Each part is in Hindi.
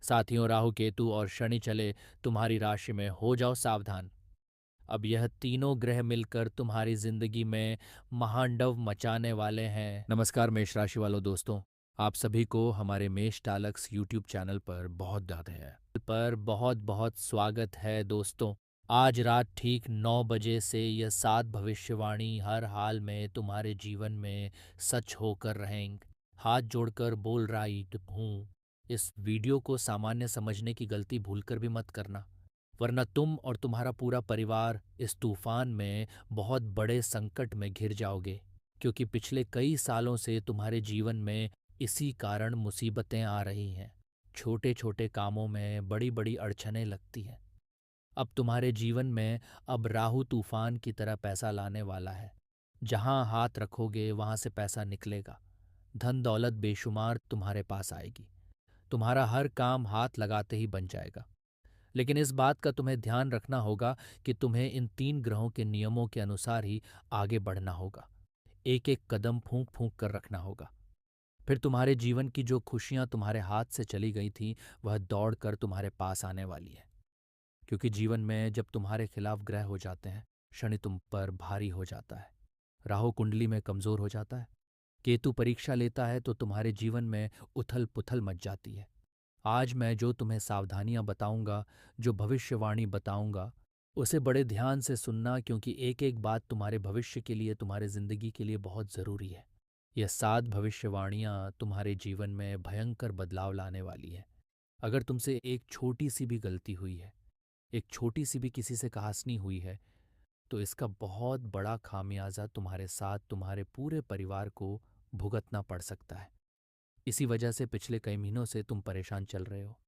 साथियों, राहु केतु और शनि चले तुम्हारी राशि में, हो जाओ सावधान। अब यह तीनों ग्रह मिलकर तुम्हारी जिंदगी में महांडव मचाने वाले हैं। नमस्कार मेष राशि वालों दोस्तों, आप सभी को हमारे मेष टालक्स यूट्यूब चैनल पर बहुत बहुत स्वागत है दोस्तों। आज रात ठीक 9 बजे से यह 7 भविष्यवाणी हर हाल में तुम्हारे जीवन में सच होकर रहेंगे। हाथ जोड़कर बोल रहा हूँ, इस वीडियो को सामान्य समझने की गलती भूलकर भी मत करना, वरना तुम और तुम्हारा पूरा परिवार इस तूफान में बहुत बड़े संकट में घिर जाओगे। क्योंकि पिछले कई सालों से तुम्हारे जीवन में इसी कारण मुसीबतें आ रही हैं। छोटे छोटे कामों में बड़ी बड़ी अड़चनें लगती हैं। अब तुम्हारे जीवन में अब राहु तूफान की तरह पैसा लाने वाला है। जहां हाथ रखोगे वहां से पैसा निकलेगा। धन दौलत बेशुमार तुम्हारे पास आएगी। तुम्हारा हर काम हाथ लगाते ही बन जाएगा। लेकिन इस बात का तुम्हें ध्यान रखना होगा कि तुम्हें इन 3 ग्रहों के नियमों के अनुसार ही आगे बढ़ना होगा। एक एक कदम फूंक फूंक कर रखना होगा। फिर तुम्हारे जीवन की जो खुशियां तुम्हारे हाथ से चली गई थीं, वह दौड़ कर तुम्हारे पास आने वाली है। क्योंकि जीवन में जब तुम्हारे खिलाफ ग्रह हो जाते हैं, शनि तुम पर भारी हो जाता है, राहु कुंडली में कमजोर हो जाता है, केतु परीक्षा लेता है, तो तुम्हारे जीवन में उथल पुथल मच जाती है। आज मैं जो तुम्हें सावधानियां बताऊंगा, जो भविष्यवाणी बताऊंगा, उसे बड़े ध्यान से सुनना, क्योंकि एक एक बात तुम्हारे भविष्य के लिए, तुम्हारे जिंदगी के लिए बहुत जरूरी है। यह 7 भविष्यवाणियां तुम्हारे जीवन में भयंकर बदलाव लाने वाली है। अगर तुमसे एक छोटी सी भी गलती हुई है, एक छोटी सी भी किसी से कहासनी हुई है, तो इसका बहुत बड़ा खामियाजा तुम्हारे साथ तुम्हारे पूरे परिवार को भुगतना पड़ सकता है। इसी वजह से पिछले कई महीनों से तुम परेशान चल रहे हो।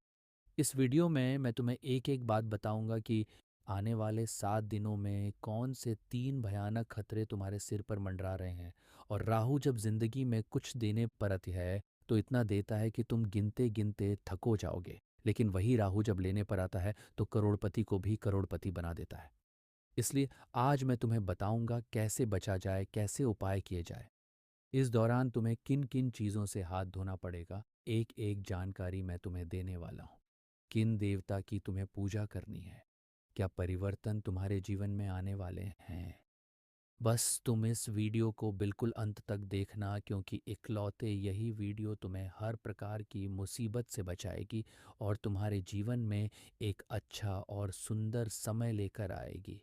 इस वीडियो में मैं तुम्हें एक एक बात बताऊंगा कि आने वाले 7 दिनों में कौन से 3 भयानक खतरे तुम्हारे सिर पर मंडरा रहे हैं। और राहु जब जिंदगी में कुछ देने पर आती है, तो इतना देता है कि तुम गिनते गिनते थको जाओगे। लेकिन वही राहु जब लेने पर आता है, तो करोड़पति को भी करोड़पति बना देता है। इसलिए आज मैं तुम्हें बताऊंगा कैसे बचा जाए, कैसे उपाय किए जाए। इस दौरान तुम्हें किन किन चीज़ों से हाथ धोना पड़ेगा, एक एक जानकारी मैं तुम्हें देने वाला हूँ। किन देवता की तुम्हें पूजा करनी है, क्या परिवर्तन तुम्हारे जीवन में आने वाले हैं। बस तुम इस वीडियो को बिल्कुल अंत तक देखना, क्योंकि इकलौते यही वीडियो तुम्हें हर प्रकार की मुसीबत से बचाएगी और तुम्हारे जीवन में एक अच्छा और सुंदर समय लेकर आएगी।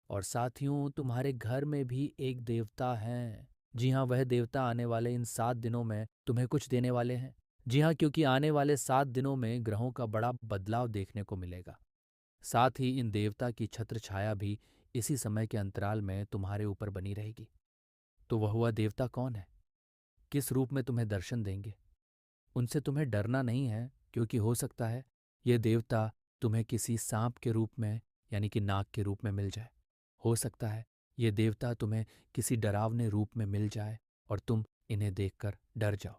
और साथियों, तुम्हारे घर में भी एक देवता है। जी हाँ, वह देवता आने वाले इन 7 दिनों में तुम्हें कुछ देने वाले हैं। जी हाँ, क्योंकि आने वाले 7 दिनों में ग्रहों का बड़ा बदलाव देखने को मिलेगा। साथ ही इन देवता की छत्र छाया भी इसी समय के अंतराल में तुम्हारे ऊपर बनी रहेगी। तो वह हुआ देवता कौन है, किस रूप में तुम्हें दर्शन देंगे, उनसे तुम्हें डरना नहीं है। क्योंकि हो सकता है ये देवता तुम्हें किसी सांप के रूप में, यानी कि नाग के रूप में मिल जाए। हो सकता है ये देवता तुम्हें किसी डरावने रूप में मिल जाए और तुम इन्हें देखकर डर जाओ।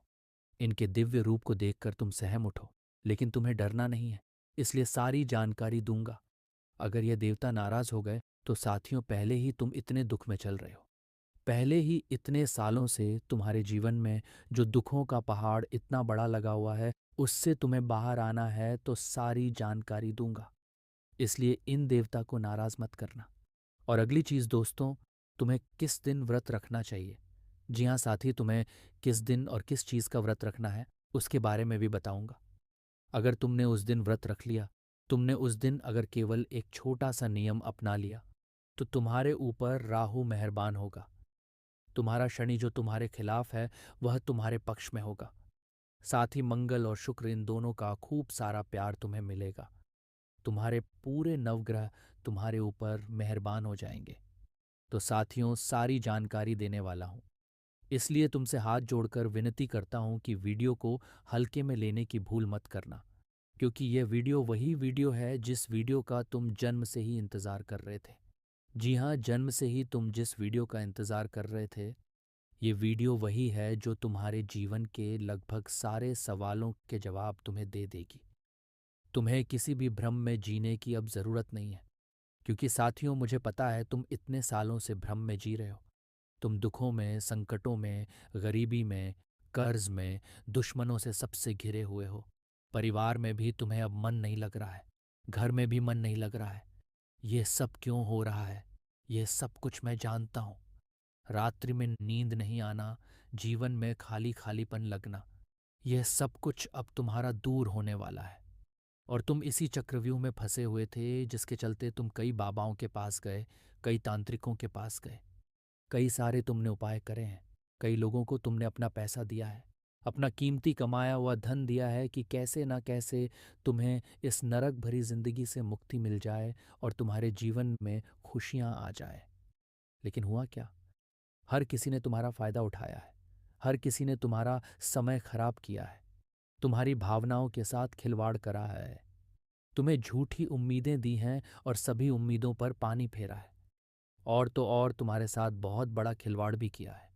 इनके दिव्य रूप को देखकर तुम सहम उठो। लेकिन तुम्हें डरना नहीं है, इसलिए सारी जानकारी दूंगा। अगर ये देवता नाराज हो गए, तो साथियों, पहले ही तुम इतने दुख में चल रहे हो। पहले ही इतने सालों से तुम्हारे जीवन में जो दुखों का पहाड़ इतना बड़ा लगा हुआ है, उससे तुम्हें बाहर आना है, तो सारी जानकारी दूंगा। इसलिए इन देवता को नाराज मत करना। और अगली चीज दोस्तों, तुम्हें किस दिन व्रत रखना चाहिए। जी हाँ साथी, तुम्हें किस दिन और किस चीज का व्रत रखना है, उसके बारे में भी बताऊंगा। अगर तुमने उस दिन व्रत रख लिया, तुमने उस दिन अगर केवल एक छोटा सा नियम अपना लिया, तो तुम्हारे ऊपर राहु मेहरबान होगा। तुम्हारा शनि जो तुम्हारे खिलाफ है, वह तुम्हारे पक्ष में होगा। साथ ही मंगल और शुक्र, इन दोनों का खूब सारा प्यार तुम्हें मिलेगा। तुम्हारे पूरे नवग्रह तुम्हारे ऊपर मेहरबान हो जाएंगे। तो साथियों, सारी जानकारी देने वाला हूँ। इसलिए तुमसे हाथ जोड़कर विनती करता हूँ कि वीडियो को हल्के में लेने की भूल मत करना। क्योंकि यह वीडियो वही वीडियो है जिस वीडियो का तुम जन्म से ही इंतज़ार कर रहे थे। जी हाँ, जन्म से ही तुम जिस वीडियो का इंतज़ार कर रहे थे, ये वीडियो वही है जो तुम्हारे जीवन के लगभग सारे सवालों के जवाब तुम्हें दे देगी। तुम्हें किसी भी भ्रम में जीने की अब ज़रूरत नहीं है। क्योंकि साथियों, मुझे पता है तुम इतने सालों से भ्रम में जी रहे हो। तुम दुखों में, संकटों में, गरीबी में, कर्ज में, दुश्मनों से सबसे घिरे हुए हो। परिवार में भी तुम्हें अब मन नहीं लग रहा है, घर में भी मन नहीं लग रहा है। ये सब क्यों हो रहा है? ये सब कुछ मैं जानता हूँ। रात्रि में नींद नहीं आना, जीवन में खाली खालीपन लगना, यह सब कुछ अब तुम्हारा दूर होने वाला है। और तुम इसी चक्रव्यूह में फंसे हुए थे जिसके चलते तुम कई बाबाओं के पास गए, कई तांत्रिकों के पास गए, कई सारे तुमने उपाय करे हैं, कई लोगों को तुमने अपना पैसा दिया है, अपना कीमती कमाया हुआ धन दिया है कि कैसे ना कैसे तुम्हें इस नरक भरी जिंदगी से मुक्ति मिल जाए और तुम्हारे जीवन में खुशियां आ जाए। लेकिन हुआ क्या? हर किसी ने तुम्हारा फायदा उठाया है, हर किसी ने तुम्हारा समय खराब किया है, तुम्हारी भावनाओं के साथ खिलवाड़ करा है, तुम्हें झूठी उम्मीदें दी हैं और सभी उम्मीदों पर पानी फेरा है। और तो और तुम्हारे साथ बहुत बड़ा खिलवाड़ भी किया है,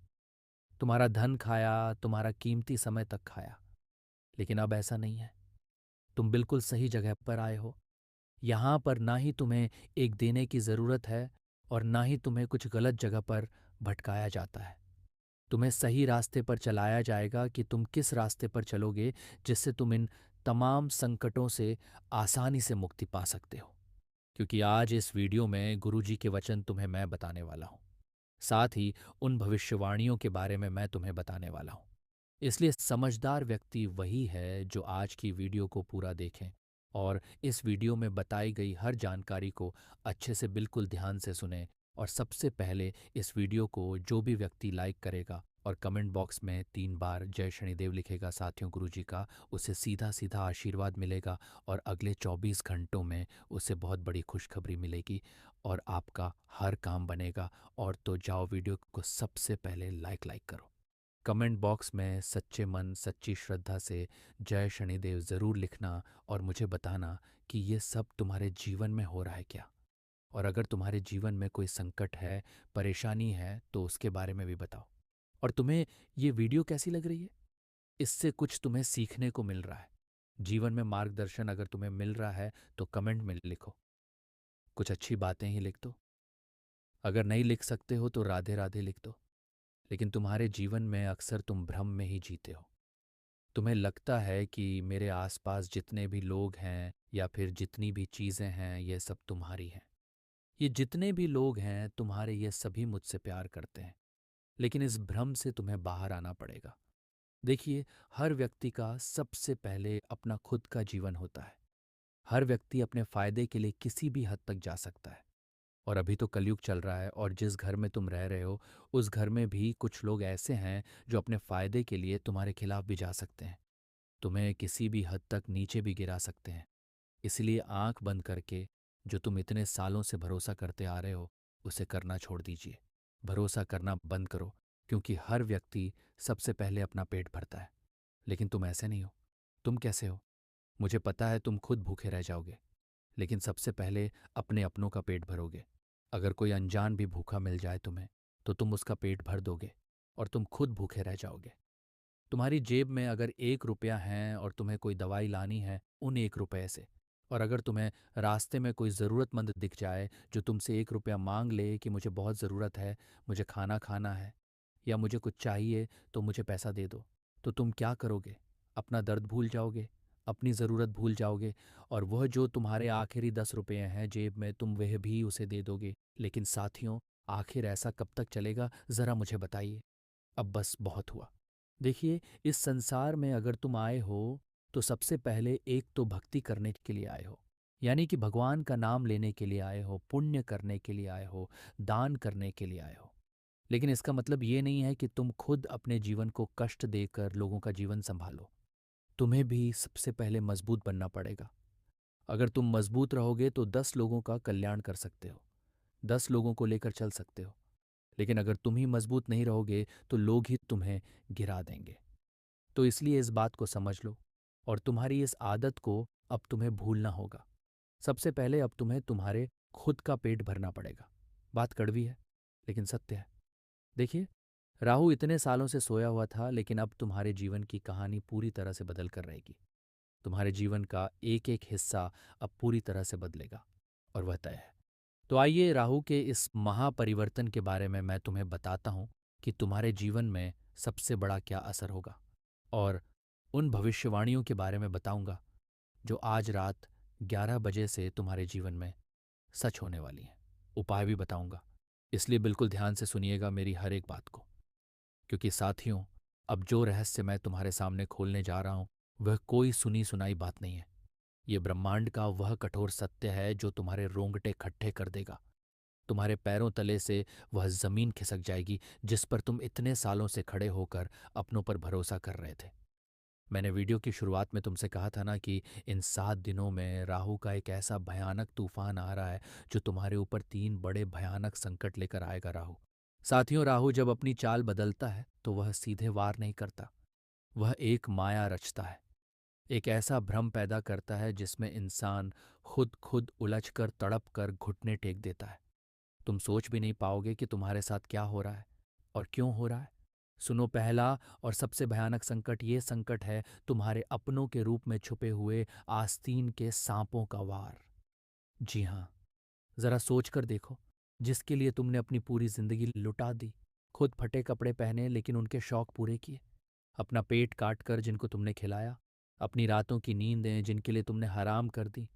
तुम्हारा धन खाया, तुम्हारा कीमती समय तक खाया। लेकिन अब ऐसा नहीं है, तुम बिल्कुल सही जगह पर आए हो। यहाँ पर ना ही तुम्हें एक देने की ज़रूरत है और ना ही तुम्हें कुछ गलत जगह पर भटकाया जाता है। तुम्हें सही रास्ते पर चलाया जाएगा कि तुम किस रास्ते पर चलोगे जिससे तुम इन तमाम संकटों से आसानी से मुक्ति पा सकते हो। क्योंकि आज इस वीडियो में गुरुजी के वचन तुम्हें मैं बताने वाला हूँ, साथ ही उन भविष्यवाणियों के बारे में मैं तुम्हें बताने वाला हूँ। इसलिए समझदार व्यक्ति वही है जो आज की वीडियो को पूरा देखें और इस वीडियो में बताई गई हर जानकारी को अच्छे से बिल्कुल ध्यान से सुने। और सबसे पहले इस वीडियो को जो भी व्यक्ति लाइक करेगा और कमेंट बॉक्स में 3 बार जय शनिदेव लिखेगा साथियों गुरुजी का, उसे सीधा सीधा आशीर्वाद मिलेगा और अगले 24 घंटों में उसे बहुत बड़ी खुशखबरी मिलेगी और आपका हर काम बनेगा। और तो जाओ वीडियो को सबसे पहले लाइक करो। कमेंट बॉक्स में सच्चे मन सच्ची श्रद्धा से जय शनिदेव ज़रूर लिखना और मुझे बताना कि ये सब तुम्हारे जीवन में हो रहा है क्या। और अगर तुम्हारे जीवन में कोई संकट है, परेशानी है, तो उसके बारे में भी बताओ। और तुम्हें ये वीडियो कैसी लग रही है? इससे कुछ तुम्हें सीखने को मिल रहा है, जीवन में मार्गदर्शन अगर तुम्हें मिल रहा है तो कमेंट में लिखो, कुछ अच्छी बातें ही लिख दो। अगर नहीं लिख सकते हो तो राधे राधे लिख दो। लेकिन तुम्हारे जीवन में अक्सर तुम भ्रम में ही जीते हो। तुम्हें लगता है कि मेरे आसपास जितने भी लोग हैं या फिर जितनी भी चीज़ें हैं ये सब तुम्हारी हैं। ये जितने भी लोग हैं तुम्हारे, ये सभी मुझसे प्यार करते हैं। लेकिन इस भ्रम से तुम्हें बाहर आना पड़ेगा। देखिए, हर व्यक्ति का सबसे पहले अपना खुद का जीवन होता है। हर व्यक्ति अपने फायदे के लिए किसी भी हद तक जा सकता है। और अभी तो कलयुग चल रहा है और जिस घर में तुम रह रहे हो उस घर में भी कुछ लोग ऐसे हैं जो अपने फायदे के लिए तुम्हारे खिलाफ भी जा सकते हैं, तुम्हें किसी भी हद तक नीचे भी गिरा सकते हैं। इसलिए आंख बंद करके जो तुम इतने सालों से भरोसा करते आ रहे हो उसे करना छोड़ दीजिए। भरोसा करना बंद करो, क्योंकि हर व्यक्ति सबसे पहले अपना पेट भरता है। लेकिन तुम ऐसे नहीं हो। तुम कैसे हो? मुझे पता है तुम खुद भूखे रह जाओगे, लेकिन सबसे पहले अपने अपनों का पेट भरोगे। अगर कोई अनजान भी भूखा मिल जाए तुम्हें तो तुम उसका पेट भर दोगे और तुम खुद भूखे रह जाओगे। तुम्हारी जेब में अगर 1 रुपया है और तुम्हें कोई दवाई लानी है उन 1 रुपये से, और अगर तुम्हें रास्ते में कोई ज़रूरतमंद दिख जाए जो तुमसे 1 रुपया मांग ले कि मुझे बहुत ज़रूरत है, मुझे खाना खाना है या मुझे कुछ चाहिए तो मुझे पैसा दे दो, तो तुम क्या करोगे? अपना दर्द भूल जाओगे, अपनी ज़रूरत भूल जाओगे और वह जो तुम्हारे आखिरी 10 रुपये हैं जेब में तुम वह भी उसे दे दोगे। लेकिन साथियों, आखिर ऐसा कब तक चलेगा, ज़रा मुझे बताइए। अब बस बहुत हुआ। देखिए, इस संसार में अगर तुम आए हो तो सबसे पहले एक तो भक्ति करने के लिए आए हो, यानी कि भगवान का नाम लेने के लिए आए हो, पुण्य करने के लिए आए हो, दान करने के लिए आए हो। लेकिन इसका मतलब ये नहीं है कि तुम खुद अपने जीवन को कष्ट देकर लोगों का जीवन संभालो। तुम्हें भी सबसे पहले मजबूत बनना पड़ेगा। अगर तुम मजबूत रहोगे तो 10 लोगों का कल्याण कर सकते हो, 10 लोगों को लेकर चल सकते हो। लेकिन अगर तुम ही मजबूत नहीं रहोगे तो लोग ही तुम्हें गिरा देंगे। तो इसलिए इस बात को समझ लो और तुम्हारी इस आदत को अब तुम्हें भूलना होगा। सबसे पहले अब तुम्हें तुम्हारे खुद का पेट भरना पड़ेगा। बात कड़वी है लेकिन सत्य है। देखिए, राहु इतने सालों से सोया हुआ था, लेकिन अब तुम्हारे जीवन की कहानी पूरी तरह से बदल कर रहेगी। तुम्हारे जीवन का एक एक हिस्सा अब पूरी तरह से बदलेगा और वह तय है। तो आइए राहु के इस महापरिवर्तन के बारे में मैं तुम्हें बताता हूँ कि तुम्हारे जीवन में सबसे बड़ा क्या असर होगा, और उन भविष्यवाणियों के बारे में बताऊंगा जो आज रात 11 बजे से तुम्हारे जीवन में सच होने वाली हैं। उपाय भी बताऊंगा, इसलिए बिल्कुल ध्यान से सुनिएगा मेरी हर एक बात को। क्योंकि साथियों, अब जो रहस्य मैं तुम्हारे सामने खोलने जा रहा हूं वह कोई सुनी सुनाई बात नहीं है। ये ब्रह्मांड का वह कठोर सत्य है जो तुम्हारे रोंगटे खट्टे कर देगा। तुम्हारे पैरों तले से वह जमीन खिसक जाएगी जिस पर तुम इतने सालों से खड़े होकर अपनों पर भरोसा कर रहे थे। मैंने वीडियो की शुरुआत में तुमसे कहा था ना कि इन 7 दिनों में राहु का एक ऐसा भयानक तूफान आ रहा है जो तुम्हारे ऊपर 3 बड़े भयानक संकट लेकर आएगा। राहु, साथियों, राहु जब अपनी चाल बदलता है तो वह सीधे वार नहीं करता। वह एक माया रचता है, एक ऐसा भ्रम पैदा करता है जिसमें इंसान खुद खुद उलझकर तड़प कर घुटने टेक देता है। तुम सोच भी नहीं पाओगे कि तुम्हारे साथ क्या हो रहा है और क्यों हो रहा है। सुनो, पहला और सबसे भयानक संकट ये संकट है तुम्हारे अपनों के रूप में छुपे हुए आस्तीन के सांपों का वार। जी हाँ, जरा सोच कर देखो, जिसके लिए तुमने अपनी पूरी जिंदगी लुटा दी, खुद फटे कपड़े पहने लेकिन उनके शौक पूरे किए, अपना पेट काट कर जिनको तुमने खिलाया, अपनी रातों की नींदें जिनके लिए तुमने हराम कर दी,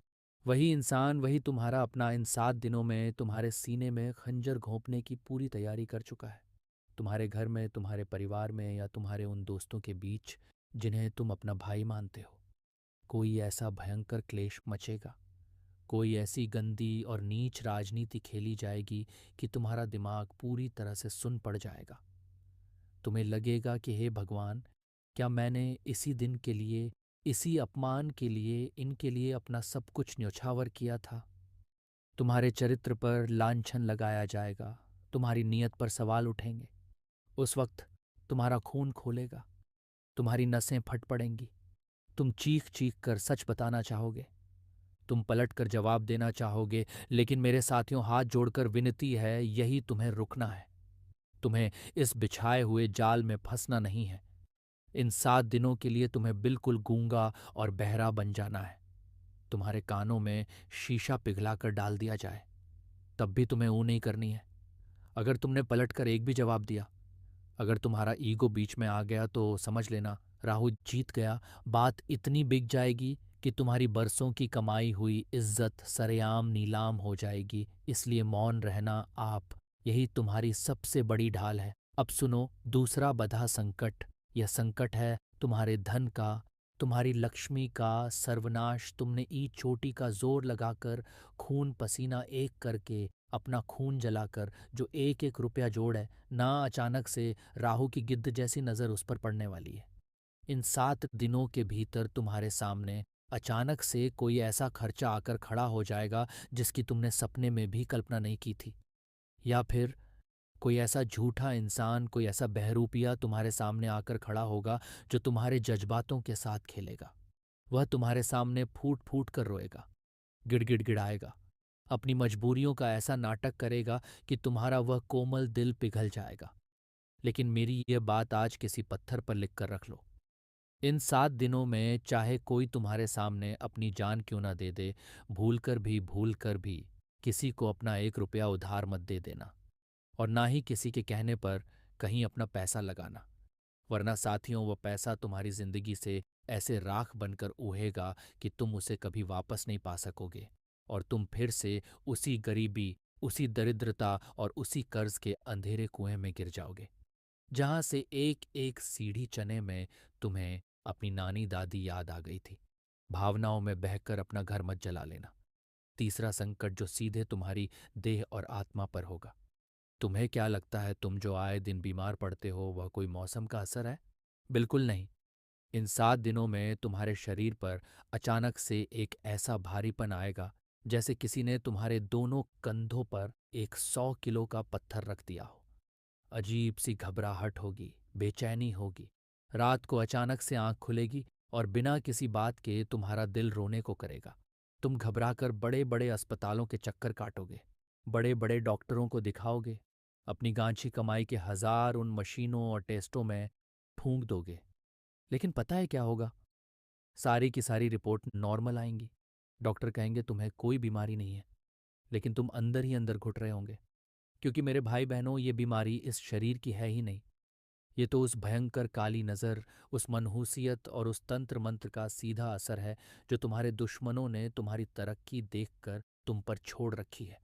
वही इंसान, वही तुम्हारा अपना इन 7 दिनों में तुम्हारे सीने में खंजर घोंपने की पूरी तैयारी कर चुका है। तुम्हारे घर में, तुम्हारे परिवार में या तुम्हारे उन दोस्तों के बीच जिन्हें तुम अपना भाई मानते हो, कोई ऐसा भयंकर क्लेश मचेगा, कोई ऐसी गंदी और नीच राजनीति खेली जाएगी कि तुम्हारा दिमाग पूरी तरह से सुन पड़ जाएगा। तुम्हें लगेगा कि हे भगवान, क्या मैंने इसी दिन के लिए, इसी अपमान के लिए, इनके लिए अपना सब कुछ न्यौछावर किया था। तुम्हारे चरित्र पर लांछन लगाया जाएगा, तुम्हारी नीयत पर सवाल उठेंगे। उस वक्त तुम्हारा खून खोलेगा, तुम्हारी नसें फट पड़ेंगी, तुम चीख चीख कर सच बताना चाहोगे, तुम पलट कर जवाब देना चाहोगे, लेकिन मेरे साथियों, हाथ जोड़कर विनती है, यही तुम्हें रुकना है। तुम्हें इस बिछाए हुए जाल में फंसना नहीं है। इन 7 दिनों के लिए तुम्हें बिल्कुल गूंगा और बहरा बन जाना है। तुम्हारे कानों में शीशा पिघलाकर डाल दिया जाए, तब भी तुम्हें ऊ नहीं करनी है। अगर तुमने पलटकर एक भी जवाब दिया, अगर तुम्हारा ईगो बीच में आ गया, तो समझ लेना राहु जीत गया। बात इतनी बिक जाएगी कि तुम्हारी बरसों की कमाई हुई इज्जत सरेआम नीलाम हो जाएगी। इसलिए मौन रहना आप, यही तुम्हारी सबसे बड़ी ढाल है। अब सुनो दूसरा बधा संकट। यह संकट है तुम्हारे धन का, तुम्हारी लक्ष्मी का सर्वनाश। तुमने ईद चोटी का जोर लगाकर, खून पसीना एक करके, अपना खून जलाकर जो एक एक रुपया जोड़ ना, अचानक से राहु की गिद्ध जैसी नज़र उस पर पड़ने वाली है। इन 7 दिनों के भीतर तुम्हारे सामने अचानक से कोई ऐसा खर्चा आकर खड़ा हो जाएगा जिसकी तुमने सपने में भी कल्पना नहीं की थी। या फिर कोई ऐसा झूठा इंसान, कोई ऐसा बहरूपिया तुम्हारे सामने आकर खड़ा होगा जो तुम्हारे जज्बातों के साथ खेलेगा। वह तुम्हारे सामने फूट फूट कर रोएगा, गिड़गिड़गिड़ाएगा, अपनी मजबूरियों का ऐसा नाटक करेगा कि तुम्हारा वह कोमल दिल पिघल जाएगा। लेकिन मेरी ये बात आज किसी पत्थर पर लिख कर रख लो। इन 7 दिनों में चाहे कोई तुम्हारे सामने अपनी जान क्यों ना दे दे, भूल कर भी किसी को अपना 1 रुपया उधार मत दे देना, और ना ही किसी के कहने पर कहीं अपना पैसा लगाना। वरना साथियों, वह पैसा तुम्हारी जिंदगी से ऐसे राख बनकर उहेगा कि तुम उसे कभी वापस नहीं पा सकोगे, और तुम फिर से उसी गरीबी, उसी दरिद्रता और उसी कर्ज के अंधेरे कुएं में गिर जाओगे, जहां से एक एक सीढ़ी चने में तुम्हें अपनी नानी दादी याद आ गई थी। भावनाओं में बहकर अपना घर मत जला लेना। तीसरा संकट जो सीधे तुम्हारी देह और आत्मा पर होगा। तुम्हें क्या लगता है तुम जो आए दिन बीमार पड़ते हो वह कोई मौसम का असर है? बिल्कुल नहीं। इन 7 दिनों में तुम्हारे शरीर पर अचानक से एक ऐसा भारीपन आएगा जैसे किसी ने तुम्हारे दोनों कंधों पर एक 100 किलो का पत्थर रख दिया हो। अजीब सी घबराहट होगी, बेचैनी होगी। रात को अचानक से आंख खुलेगी और बिना किसी बात के तुम्हारा दिल रोने को करेगा। तुम घबराकर बड़े बड़े अस्पतालों के चक्कर काटोगे, बड़े बड़े डॉक्टरों को दिखाओगे, अपनी गांची कमाई के 1000 उन मशीनों और टेस्टों में फूंक दोगे। लेकिन पता है क्या होगा? सारी की सारी रिपोर्ट नॉर्मल आएंगी। डॉक्टर कहेंगे तुम्हें कोई बीमारी नहीं है, लेकिन तुम अंदर ही अंदर घुट रहे होंगे, क्योंकि मेरे भाई बहनों, ये बीमारी इस शरीर की है ही नहीं। ये तो उस भयंकर काली नज़र, उस मनहूसियत और उस तंत्र मंत्र का सीधा असर है जो तुम्हारे दुश्मनों ने तुम्हारी तरक्की देखकर तुम पर छोड़ रखी है।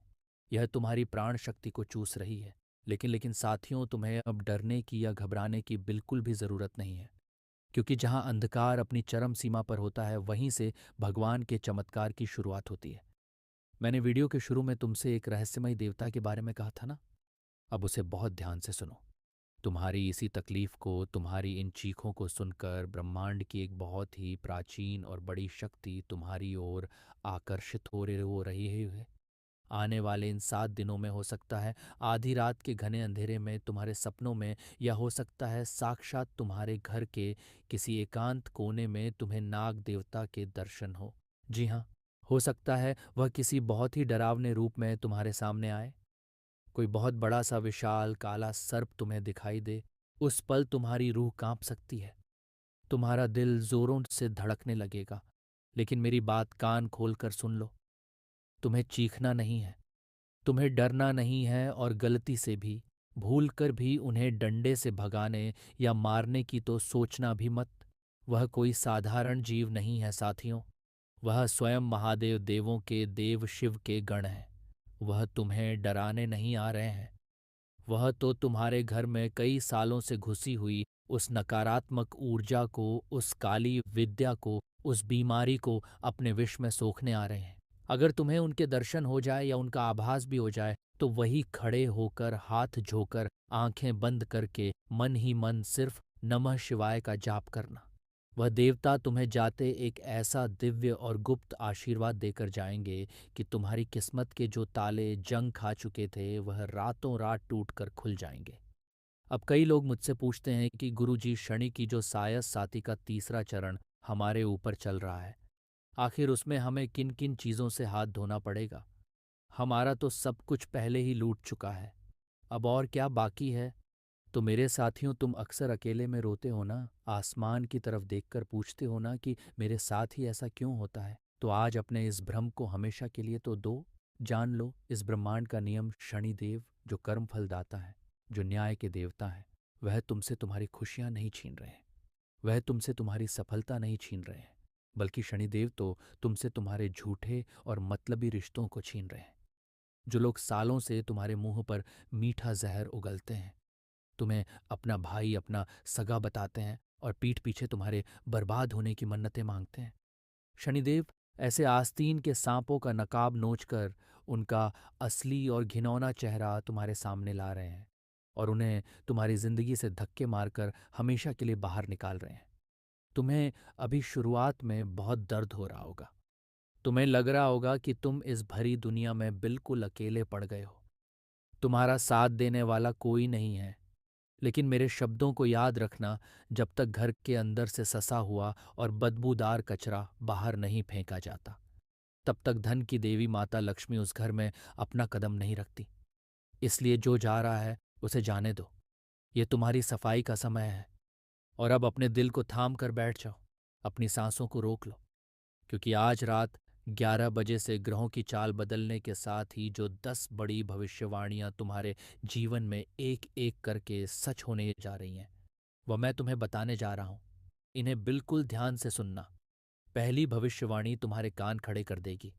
यह तुम्हारी प्राण शक्ति को चूस रही है। लेकिन साथियों, तुम्हें अब डरने की या घबराने की बिल्कुल भी ज़रूरत नहीं है, क्योंकि जहाँ अंधकार अपनी चरम सीमा पर होता है, वहीं से भगवान के चमत्कार की शुरुआत होती है। मैंने वीडियो के शुरू में तुमसे एक रहस्यमय देवता के बारे में कहा था ना। अब उसे बहुत ध्यान से सुनो। तुम्हारी इसी तकलीफ को, तुम्हारी इन चीखों को सुनकर ब्रह्मांड की एक बहुत ही प्राचीन और बड़ी शक्ति तुम्हारी ओर आकर्षित हो रही है। आने वाले इन 7 दिनों में हो सकता है आधी रात के घने अंधेरे में तुम्हारे सपनों में, या हो सकता है साक्षात तुम्हारे घर के किसी एकांत कोने में तुम्हें नाग देवता के दर्शन हो। जी हाँ, हो सकता है वह किसी बहुत ही डरावने रूप में तुम्हारे सामने आए। कोई बहुत बड़ा सा विशाल काला सर्प तुम्हें दिखाई दे। उस पल तुम्हारी रूह कांप सकती है, तुम्हारा दिल जोरों से धड़कने लगेगा। लेकिन मेरी बात कान खोलकर सुन लो। तुम्हें चीखना नहीं है, तुम्हें डरना नहीं है, और गलती से भी, भूल कर भी उन्हें डंडे से भगाने या मारने की तो सोचना भी मत। वह कोई साधारण जीव नहीं है साथियों। वह स्वयं महादेव देवों के देव शिव के गण हैं। वह तुम्हें डराने नहीं आ रहे हैं। वह तो तुम्हारे घर में कई सालों से घुसी हुई उस नकारात्मक ऊर्जा को, उस काली विद्या को, उस बीमारी को अपने विष में सोखने आ रहे हैं। अगर तुम्हें उनके दर्शन हो जाए या उनका आभास भी हो जाए, तो वही खड़े होकर, हाथ झोकर, आंखें बंद करके मन ही मन सिर्फ नमः शिवाय का जाप करना। वह देवता तुम्हें जाते एक ऐसा दिव्य और गुप्त आशीर्वाद देकर जाएंगे कि तुम्हारी किस्मत के जो ताले जंग खा चुके थे, वह रातों रात टूटकर खुल जाएंगे। अब कई लोग मुझसे पूछते हैं कि गुरुजी, शनि की जो सायस साती का तीसरा चरण हमारे ऊपर चल रहा है, आखिर उसमें हमें किन किन चीज़ों से हाथ धोना पड़ेगा? हमारा तो सब कुछ पहले ही लूट चुका है, अब और क्या बाकी है? तो मेरे साथियों, तुम अक्सर अकेले में रोते हो ना, आसमान की तरफ देखकर पूछते हो ना कि मेरे साथ ही ऐसा क्यों होता है। तो आज अपने इस भ्रम को हमेशा के लिए तो दो। जान लो, इस ब्रह्मांड का नियम शनिदेव, जो कर्म फलदाता है, जो न्याय के देवता है, वह तुमसे तुम्हारी खुशियां नहीं छीन रहे हैं। वह तुमसे तुम्हारी सफलता नहीं छीन रहे हैं, बल्कि शनिदेव तो तुमसे तुम्हारे झूठे और मतलबी रिश्तों को छीन रहे हैं। जो लोग सालों से तुम्हारे मुंह पर मीठा जहर उगलते हैं, तुम्हें अपना भाई, अपना सगा बताते हैं और पीठ पीछे तुम्हारे बर्बाद होने की मन्नतें मांगते हैं, शनिदेव ऐसे आस्तीन के सांपों का नकाब नोचकर उनका असली और घिनौना चेहरा तुम्हारे सामने ला रहे हैं, और उन्हें तुम्हारी जिंदगी से धक्के मारकर हमेशा के लिए बाहर निकाल रहे हैं। तुम्हें अभी शुरुआत में बहुत दर्द हो रहा होगा। तुम्हें लग रहा होगा कि तुम इस भरी दुनिया में बिल्कुल अकेले पड़ गए हो। तुम्हारा साथ देने वाला कोई नहीं है। लेकिन मेरे शब्दों को याद रखना, जब तक घर के अंदर से ससा हुआ और बदबूदार कचरा बाहर नहीं फेंका जाता, तब तक धन की देवी माता लक्ष्मी उस घर में अपना कदम नहीं रखती। इसलिए जो जा रहा है उसे जाने दो। ये तुम्हारी सफाई का समय है। और अब अपने दिल को थाम कर बैठ जाओ, अपनी सांसों को रोक लो, क्योंकि आज रात 11 बजे से ग्रहों की चाल बदलने के साथ ही जो 10 बड़ी भविष्यवाणियां तुम्हारे जीवन में एक एक करके सच होने जा रही हैं, वह मैं तुम्हें बताने जा रहा हूं। इन्हें बिल्कुल ध्यान से सुनना। पहली भविष्यवाणी तुम्हारे कान खड़े कर देगी।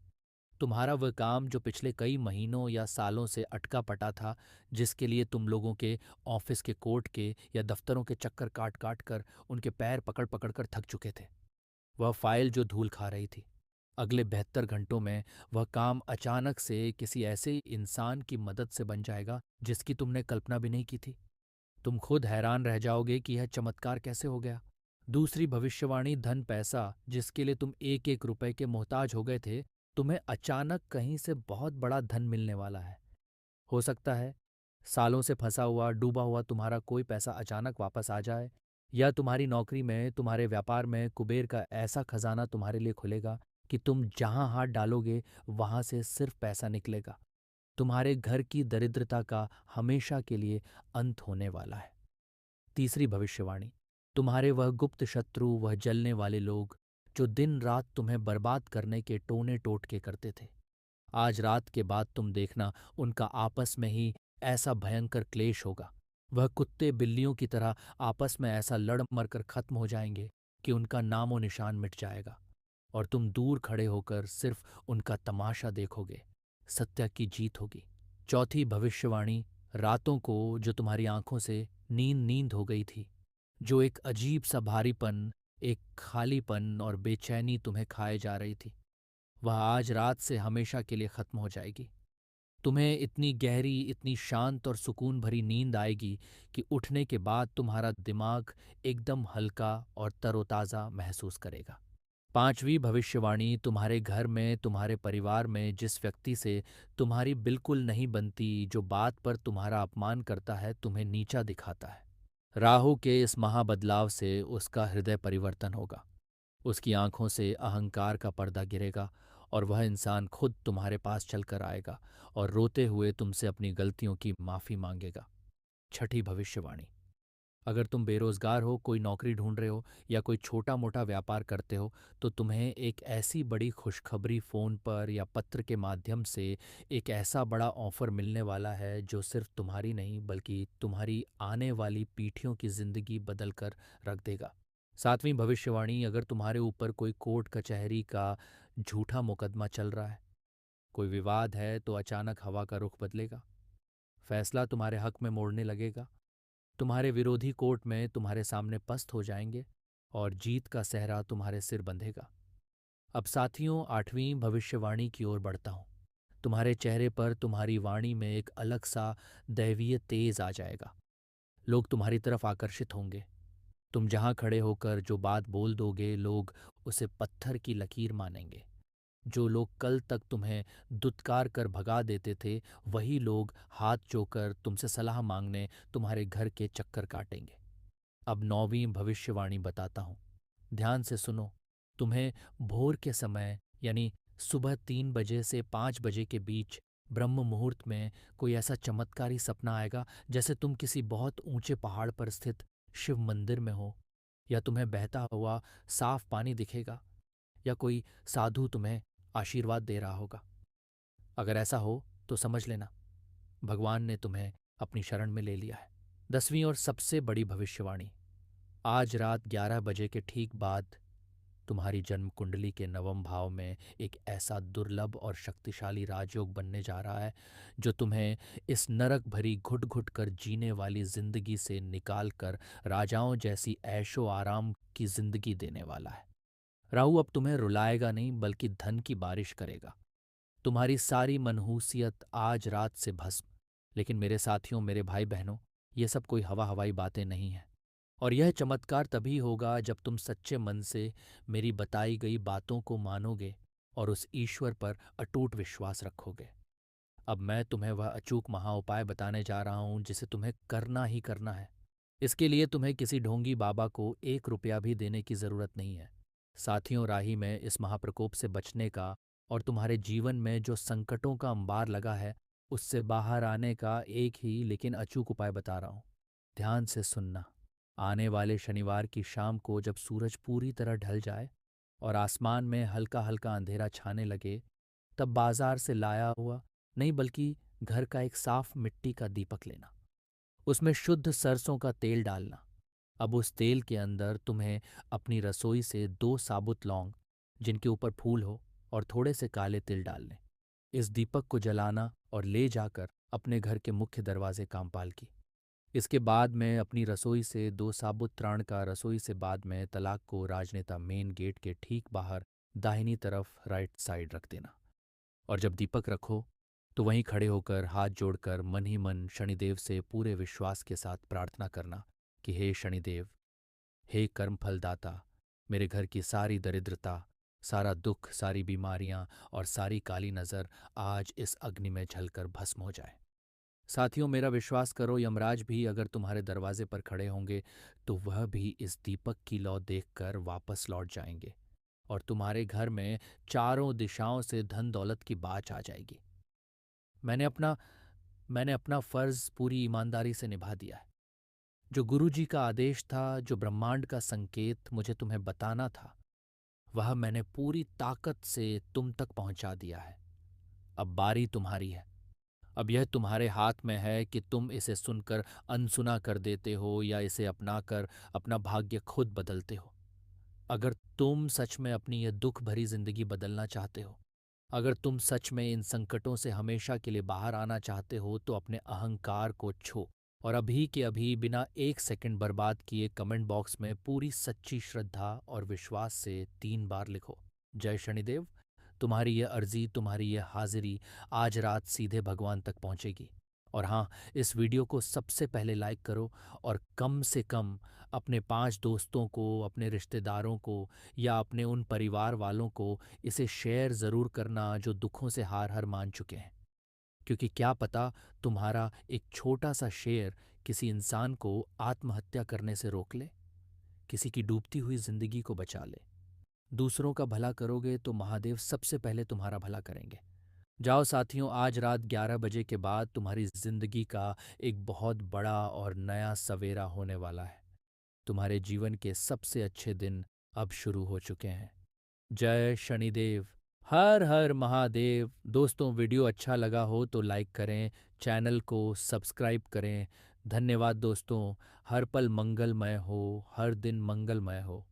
तुम्हारा वह काम जो पिछले कई महीनों या सालों से अटका पटा था, जिसके लिए तुम लोगों के ऑफिस के कोर्ट के या दफ्तरों के चक्कर काट काट कर, उनके पैर पकड़ पकड़ कर थक चुके थे, वह फाइल जो धूल खा रही थी, अगले 72 घंटों में वह काम अचानक से किसी ऐसे इंसान की मदद से बन जाएगा जिसकी तुमने कल्पना भी नहीं की थी। तुम खुद हैरान रह जाओगे कि यह चमत्कार कैसे हो गया। दूसरी भविष्यवाणी, धन पैसा जिसके लिए तुम एक एक रुपए के मोहताज हो गए थे, तुम्हें अचानक कहीं से बहुत बड़ा धन मिलने वाला है। हो सकता है सालों से फंसा हुआ, डूबा हुआ तुम्हारा कोई पैसा अचानक वापस आ जाए, या तुम्हारी नौकरी में, तुम्हारे व्यापार में कुबेर का ऐसा खजाना तुम्हारे लिए खुलेगा कि तुम जहां हाथ डालोगे वहां से सिर्फ पैसा निकलेगा। तुम्हारे घर की दरिद्रता का हमेशा के लिए अंत होने वाला है। तीसरी भविष्यवाणी, तुम्हारे वह गुप्त शत्रु, वह जलने वाले लोग जो दिन रात तुम्हें बर्बाद करने के टोने टोटके करते थे, आज रात के बाद तुम देखना, उनका आपस में ही ऐसा भयंकर क्लेश होगा वह कुत्ते बिल्लियों की तरह आपस में ऐसा लड़ मर कर खत्म हो जाएंगे कि उनका नामो निशान मिट जाएगा और तुम दूर खड़े होकर सिर्फ उनका तमाशा देखोगे। सत्य की जीत होगी। चौथी भविष्यवाणी। रातों को जो तुम्हारी आंखों से नींद नींद हो गई थी, जो एक अजीब सा भारीपन, एक खालीपन और बेचैनी तुम्हें खाए जा रही थी, वह आज रात से हमेशा के लिए खत्म हो जाएगी। तुम्हें इतनी गहरी, इतनी शांत और सुकून भरी नींद आएगी कि उठने के बाद तुम्हारा दिमाग एकदम हल्का और तरोताज़ा महसूस करेगा। पांचवी भविष्यवाणी। तुम्हारे घर में, तुम्हारे परिवार में जिस व्यक्ति से तुम्हारी बिल्कुल नहीं बनती, जो बात पर तुम्हारा अपमान करता है, तुम्हें नीचा दिखाता है, राहु के इस महाबदलाव से उसका हृदय परिवर्तन होगा। उसकी आंखों से अहंकार का पर्दा गिरेगा और वह इंसान खुद तुम्हारे पास चलकर आएगा और रोते हुए तुमसे अपनी गलतियों की माफ़ी मांगेगा। छठी भविष्यवाणी। अगर तुम बेरोजगार हो, कोई नौकरी ढूंढ रहे हो या कोई छोटा मोटा व्यापार करते हो, तो तुम्हें एक ऐसी बड़ी खुशखबरी फ़ोन पर या पत्र के माध्यम से, एक ऐसा बड़ा ऑफर मिलने वाला है जो सिर्फ तुम्हारी नहीं बल्कि तुम्हारी आने वाली पीढ़ियों की ज़िंदगी बदल कर रख देगा। सातवीं भविष्यवाणी। अगर तुम्हारे ऊपर कोई कोर्ट कचहरी का झूठा मुकदमा चल रहा है, कोई विवाद है, तो अचानक हवा का रुख बदलेगा। फैसला तुम्हारे हक में मोड़ने लगेगा। तुम्हारे विरोधी कोर्ट में तुम्हारे सामने पस्त हो जाएंगे और जीत का सेहरा तुम्हारे सिर बंधेगा। अब साथियों, आठवीं भविष्यवाणी की ओर बढ़ता हूं। तुम्हारे चेहरे पर, तुम्हारी वाणी में एक अलग सा दैवीय तेज आ जाएगा। लोग तुम्हारी तरफ आकर्षित होंगे। तुम जहां खड़े होकर जो बात बोल दोगे, लोग उसे पत्थर की लकीर मानेंगे। जो लोग कल तक तुम्हें दुत्कार कर भगा देते थे, वही लोग हाथ जोकर तुमसे सलाह मांगने तुम्हारे घर के चक्कर काटेंगे। अब नौवीं भविष्यवाणी बताता हूँ। ध्यान से सुनो। तुम्हें भोर के समय, यानी सुबह 3 बजे से 5 बजे के बीच, ब्रह्म मुहूर्त में कोई ऐसा चमत्कारी सपना आएगा जैसे तुम किसी बहुत ऊंचे पहाड़ पर स्थित शिव मंदिर में हो, या तुम्हें बहता हुआ साफ पानी दिखेगा, या कोई साधु तुम्हें आशीर्वाद दे रहा होगा। अगर ऐसा हो तो समझ लेना, भगवान ने तुम्हें अपनी शरण में ले लिया है। 10वीं और सबसे बड़ी भविष्यवाणी। आज रात 11 बजे के ठीक बाद तुम्हारी जन्म कुंडली के नवम भाव में एक ऐसा दुर्लभ और शक्तिशाली राजयोग बनने जा रहा है जो तुम्हें इस नरक भरी घुट घुट कर जीने वाली जिंदगी से निकाल कर राजाओं जैसी ऐशो आराम की जिंदगी देने वाला है। राहु अब तुम्हें रुलाएगा नहीं बल्कि धन की बारिश करेगा। तुम्हारी सारी मनहूसियत आज रात से भस्म। लेकिन मेरे साथियों, मेरे भाई बहनों, ये सब कोई हवा हवाई बातें नहीं हैं। और यह चमत्कार तभी होगा जब तुम सच्चे मन से मेरी बताई गई बातों को मानोगे और उस ईश्वर पर अटूट विश्वास रखोगे। अब मैं तुम्हें वह अचूक महाउपाय बताने जा रहा हूं जिसे तुम्हें करना ही करना है। इसके लिए तुम्हें किसी ढोंगी बाबा को 1 रुपया भी देने की जरूरत नहीं है। साथियों, राही में इस महाप्रकोप से बचने का और तुम्हारे जीवन में जो संकटों का अंबार लगा है, उससे बाहर आने का एक ही लेकिन अचूक उपाय बता रहा हूं। ध्यान से सुनना। आने वाले शनिवार की शाम को जब सूरज पूरी तरह ढल जाए और आसमान में हल्का हल्का अंधेरा छाने लगे, तब बाजार से लाया हुआ नहीं बल्कि घर का एक साफ मिट्टी का दीपक लेना। उसमें शुद्ध सरसों का तेल डालना। अब उस तेल के अंदर तुम्हें अपनी रसोई से 2 साबुत लौंग, जिनके ऊपर फूल हो, और थोड़े से काले तिल डालने। इस दीपक को जलाना और ले जाकर अपने घर के मुख्य दरवाजे कामपाल की। इसके बाद में अपनी रसोई से 2 साबुत त्राण का रसोई से बाद में तलाक को राजनेता मेन गेट के ठीक बाहर दाहिनी तरफ राइट साइड रख देना। और जब दीपक रखो तो वहीं खड़े होकर हाथ जोड़कर मन ही मन शनिदेव से पूरे विश्वास के साथ प्रार्थना करना कि हे शनिदेव, हे कर्मफलदाता, मेरे घर की सारी दरिद्रता, सारा दुख, सारी बीमारियां और सारी काली नज़र आज इस अग्नि में जलकर भस्म हो जाए। साथियों, मेरा विश्वास करो, यमराज भी अगर तुम्हारे दरवाजे पर खड़े होंगे तो वह भी इस दीपक की लौ देखकर वापस लौट जाएंगे और तुम्हारे घर में चारों दिशाओं से धन दौलत की बाछ आ जाएगी। मैंने अपना मैंने अपना फर्ज पूरी ईमानदारी से निभा दिया है। जो गुरुजी का आदेश था, जो ब्रह्मांड का संकेत मुझे तुम्हें बताना था, वह मैंने पूरी ताकत से तुम तक पहुंचा दिया है। अब बारी तुम्हारी है। अब यह तुम्हारे हाथ में है कि तुम इसे सुनकर अनसुना कर देते हो या इसे अपनाकर अपना भाग्य खुद बदलते हो। अगर तुम सच में अपनी यह दुख भरी जिंदगी बदलना चाहते हो, अगर तुम सच में इन संकटों से हमेशा के लिए बाहर आना चाहते हो, तो अपने अहंकार को छो और अभी के अभी बिना एक सेकंड बर्बाद किए कमेंट बॉक्स में पूरी सच्ची श्रद्धा और विश्वास से 3 बार लिखो, जय शनिदेव। तुम्हारी यह अर्जी, तुम्हारी यह हाजिरी आज रात सीधे भगवान तक पहुंचेगी। और हाँ, इस वीडियो को सबसे पहले लाइक करो और कम से कम अपने 5 दोस्तों को, अपने रिश्तेदारों को या अपने उन परिवार वालों को इसे शेयर ज़रूर करना जो दुखों से हार हार मान चुके हैं। क्योंकि क्या पता तुम्हारा एक छोटा सा शेयर किसी इंसान को आत्महत्या करने से रोक ले, किसी की डूबती हुई जिंदगी को बचा ले। दूसरों का भला करोगे तो महादेव सबसे पहले तुम्हारा भला करेंगे। जाओ साथियों, आज रात 11 बजे के बाद तुम्हारी जिंदगी का एक बहुत बड़ा और नया सवेरा होने वाला है। तुम्हारे जीवन के सबसे अच्छे दिन अब शुरू हो चुके हैं। जय शनिदेव। हर हर महादेव। दोस्तों, वीडियो अच्छा लगा हो तो लाइक करें, चैनल को सब्सक्राइब करें। धन्यवाद दोस्तों। हर पल मंगलमय हो, हर दिन मंगलमय हो।